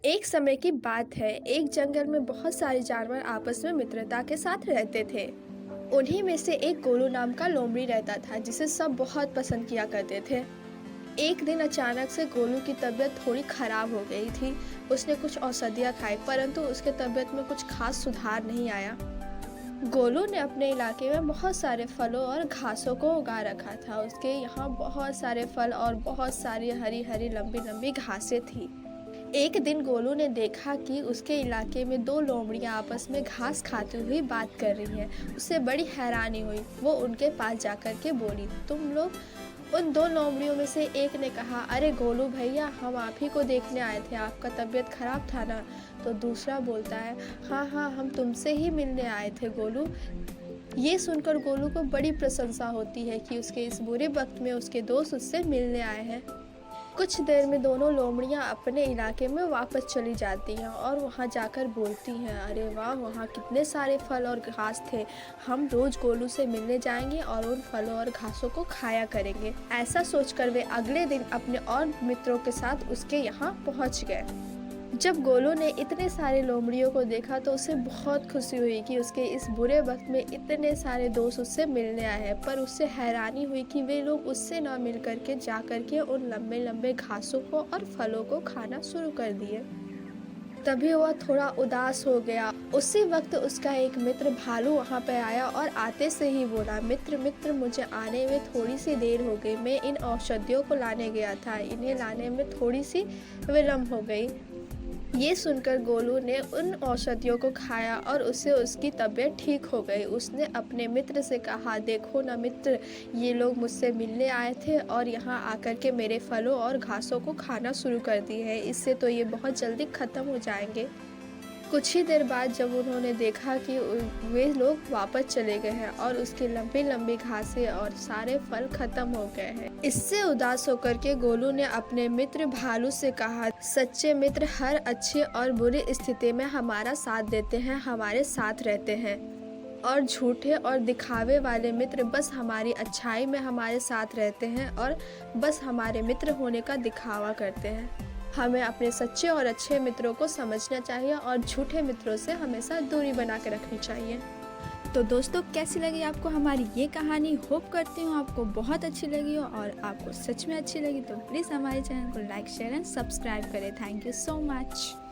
एक समय की बात है, एक जंगल में बहुत सारे जानवर आपस में मित्रता के साथ रहते थे। उन्हीं में से एक गोलू नाम का लोमड़ी रहता था, जिसे सब बहुत पसंद किया करते थे। एक दिन अचानक से गोलू की तबीयत थोड़ी खराब हो गई थी। उसने कुछ औषधियाँ खाई, परंतु उसके तबीयत में कुछ खास सुधार नहीं आया। गोलू ने अपने इलाके में बहुत सारे फलों और घासों को उगा रखा था। उसके यहाँ बहुत सारे फल और बहुत सारी हरी हरी लंबी लंबी घासें थी। एक दिन गोलू ने देखा कि उसके इलाके में दो लोमड़ियां आपस में घास खाती हुई बात कर रही हैं। उसे बड़ी हैरानी हुई। वो उनके पास जाकर के बोली, तुम लोग? उन दो लोमड़ियों में से एक ने कहा, अरे गोलू भैया, हम आप ही को देखने आए थे, आपका तबीयत खराब था ना। तो दूसरा बोलता है, हाँ हाँ, हम तुमसे ही मिलने आए थे गोलू। ये सुनकर गोलू को बड़ी प्रशंसा होती है कि उसके इस बुरे वक्त में उसके दोस्त उससे मिलने आए हैं। कुछ देर में दोनों लोमड़ियां अपने इलाके में वापस चली जाती हैं और वहां जाकर बोलती हैं, अरे वाह, वहां कितने सारे फल और घास थे। हम रोज गोलू से मिलने जाएंगे और उन फलों और घासों को खाया करेंगे। ऐसा सोचकर वे अगले दिन अपने और मित्रों के साथ उसके यहाँ पहुँच गए। जब गोलू ने इतने सारे लोमड़ियों को देखा तो उसे बहुत खुशी हुई कि उसके इस बुरे वक्त में इतने सारे दोस्त उससे मिलने आए हैं। पर उससे हैरानी हुई कि वे लोग उससे ना मिल करके जा करके उन लंबे लंबे घासों को और फलों को खाना शुरू कर दिए। तभी वह थोड़ा उदास हो गया। उसी वक्त उसका एक मित्र भालू वहां पर आया और आते से ही बोला, मित्र मित्र, मुझे आने में थोड़ी सी देर हो गई। मैं इन औषधियों को लाने गया था, इन्हें लाने में थोड़ी सी विलम्ब हो गई। ये सुनकर गोलू ने उन औषधियों को खाया और उससे उसकी तबीयत ठीक हो गई। उसने अपने मित्र से कहा, देखो ना मित्र, ये लोग मुझसे मिलने आए थे और यहाँ आकर के मेरे फलों और घासों को खाना शुरू कर दिए हैं। इससे तो ये बहुत जल्दी ख़त्म हो जाएंगे। कुछ ही देर बाद जब उन्होंने देखा कि वे लोग वापस चले गए हैं और उसकी लंबी लंबी घासें और सारे फल खत्म हो गए हैं, इससे उदास होकर के गोलू ने अपने मित्र भालू से कहा, सच्चे मित्र हर अच्छी और बुरी स्थिति में हमारा साथ देते हैं, हमारे साथ रहते हैं। और झूठे और दिखावे वाले मित्र बस हमारी अच्छाई में हमारे साथ रहते हैं और बस हमारे मित्र होने का दिखावा करते हैं। हमें अपने सच्चे और अच्छे मित्रों को समझना चाहिए और झूठे मित्रों से हमेशा दूरी बना के रखनी चाहिए। तो दोस्तों, कैसी लगी आपको हमारी ये कहानी? होप करती हूँ आपको बहुत अच्छी लगी हो, और आपको सच में अच्छी लगी तो प्लीज़ हमारे चैनल को लाइक, शेयर एंड सब्सक्राइब करें। Thank you so much.